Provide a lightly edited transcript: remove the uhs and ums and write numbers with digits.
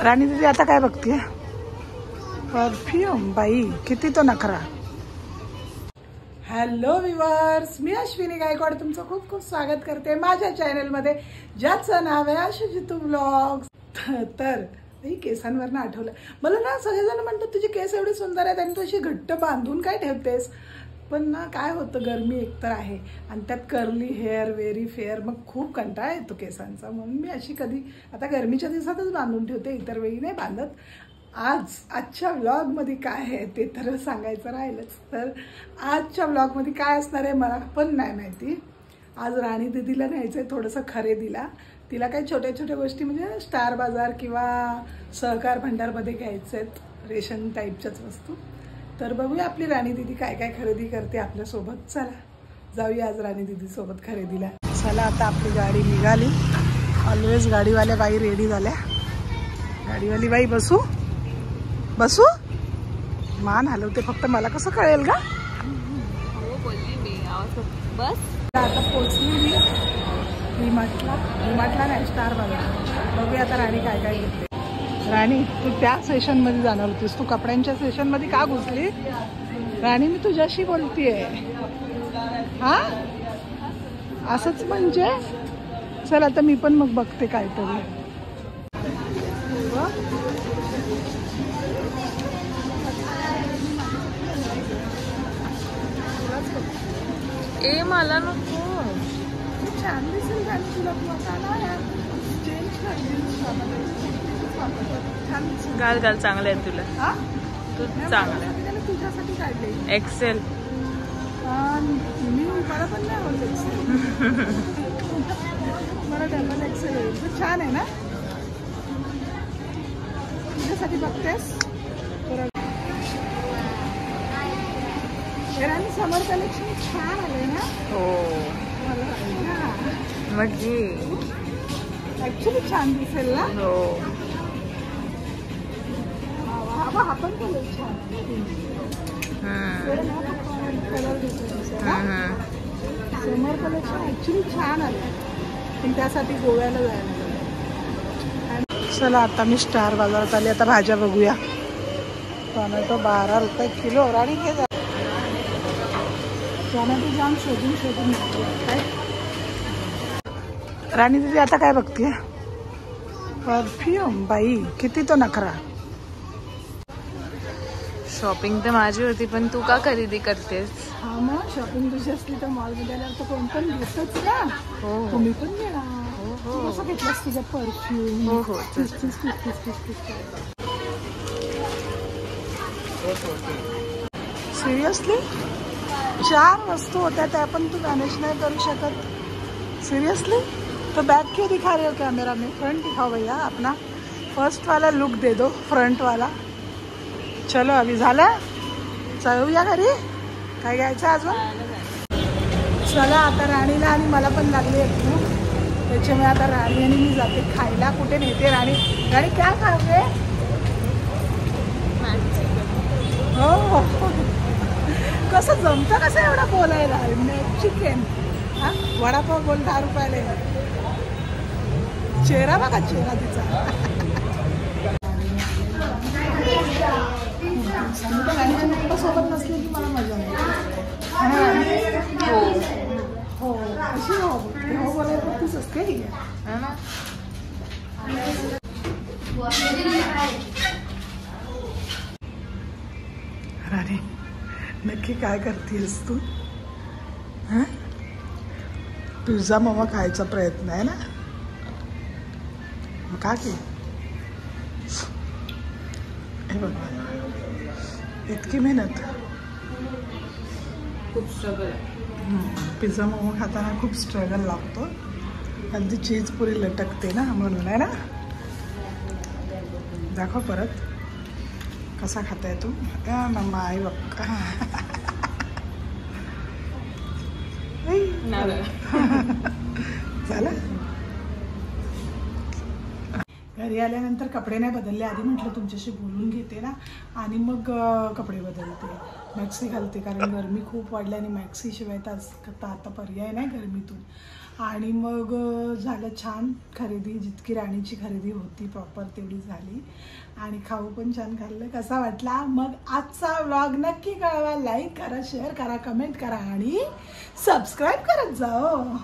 राणी दीदी आता काय बघतीये? परफ्यूम. बाई किती तो नखरा. हॅलो व्ह्युअर्स, मी अश्विनी गायकवाड तुमचं खूप खूप स्वागत करते माझ्या चॅनलमध्ये, ज्याचं नाव आहे आशुजितू व्लॉग्स. तर केसांवरनं आठवलं मला ना, सगळेजण म्हणतात तुझे केस एवढे सुंदर आहेत आणि तू अशी घट्ट बांधून काय ठेवतेस. पण ना काय होतं, गरमी एकतर आहे आणि त्यात कर्ली हेअर, व्हेरी फेअर, मग खूप कंटाळा येतो केसांचा. म्हणून मी अशी कधी आता गरमीच्या दिवसातच बांधून ठेवते, इतर वेळी नाही बांधत. आजच्या व्लॉगमध्ये काय आहे ते तर सांगायचं राहिलंच. तर आजच्या व्लॉगमध्ये काय असणार आहे मला पण नाही माहिती. आज राणी दीदीला न्यायचं आहे थोडंसं खरेदीला. तिला काही छोट्या छोट्या गोष्टी म्हणजे स्टार बाजार किंवा सहकार भंडारमध्ये घ्यायचं आहेत, रेशन टाईपच्याच वस्तू. तर बघूया आपली राणी दीदी काय काय खरेदी करते आपल्यासोबत. चला जाऊया आज राणी दीदीसोबत खरेदीला. चला आता आपली गाडी निघाली. ऑलवेज गाडीवाल्या बाई रेडी झाल्या. गाडीवाली बाई बसू बसू मान हलवते फक्त, मला कसं कळेल का? हो बोलली मी. बस आता पोचली मी डीमार्टला नाही, स्टार बाजार. बघूया आता राणी काय काय घेते. राणी तू त्या सेशनमध्ये जाणार होतीस, तू कपड्यांच्या सेशनमध्ये का घुसली? राणी मी तुझ्याशी बोलतीये. हा असंच म्हणजे चल आता मी पण मग बघते काहीतरी. ए मला नको. छान दिसेल गाडी तुला. घाल घाल, चांगलं आहे तुला. हा तू चांगलं आहे. तुझ्यासाठी काढले एक्सेल. मला पण नाही होत एक्सेल. मला डबल एक्सेल आहे. छान आहे ना, तुझ्यासाठी बघतेस. आणि समर कलेक्शन छान आले ना. हो म्हणजे ऍक्च्युली छान दिसेल ना. हो हा पण कलर छान. कलर दिसेल ना. समर कलेक्शन ऍक्च्युली छान आलं, पण त्यासाठी गोव्याला जायला लागलं. चला आता मी स्टार बाजारात आले. आता भाज्या बघूया. टोमॅटो 12 रुपये किलो. राणी घे जा. टोमॅटो जाम शोधून काय. राणी दीदी आता काय बघतीये? परफ्यूम. बाई किती तो नखरा. शॉपिंग तर माझी होती, पण तू का खरेदी करतेस? हा मग शॉपिंग तुझी असली तर मॉलमध्ये आल्यावर तर कोण पण घेतच ना. हो तुम्ही पण घेणार. तू कसं घेतलंस तुझं परफ्यूम? हो हो. सिरियसली 4 वस्तू होत्या, त्या पण तू मॅनेज नाही करू शकत? सीरियसली? तो बैग क्यों दिखा रहे हो कैमरा में? फ्रंट दिखाओ भैया अपना. फर्स्ट वाला लुक दे दो, फ्रंट वाला. चलो अभी झालं, जाऊया घरी. काय घ्यायचं अजून? चला आता राणीला आणि मला पण लागली एक भूक, त्याच्यामुळे आता राणी आणि मी जाते खायला. कुठे नेते राणी? राणी क्या खावे? हो कसं जमतं कसं एवढं बोलायला? चिकन. हा वडापाव बोल 10 रुपयाला. चेहरा बघा, चेहरा तिचा. सोबत नसली की मला मजा नाही. हो हो अशी हो बोलायला तीच असते. राणी नक्की काय करतेस तू? हा पिझ्झा ममा खायचा प्रयत्न आहे ना. का की हे बघ, इतकी मेहनत. खूप स्ट्रगल आहे. पिझ्झा मोमो खाताना खूप स्ट्रगल लागतो. अगदी चीज पुरी लटकते ना, म्हणून आहे ना. दाखव परत कसा खाताय तू. मम्मा आई बघ. झालं. घरी आल्यानंतर कपडे नाही बदलले. आधी म्हटलं तुमच्याशी बोलून घेते ना आणि मग कपडे बदलते, मॅक्सी घालते. कारण गरमी खूप वाढली आणि मॅक्सीशिवाय तर आता पर्याय नाही गरमीतून. आणि मग झालं छान खरेदी. जितकी राणीची खरेदी होती प्रॉपर तेवढी झाली आणि खाऊ पण छान खाल्लं. कसा वाटला मग आजचा व्लॉग नक्की कळवा. लाईक करा, शेअर करा, कमेंट करा आणि सबस्क्राईब करत जा.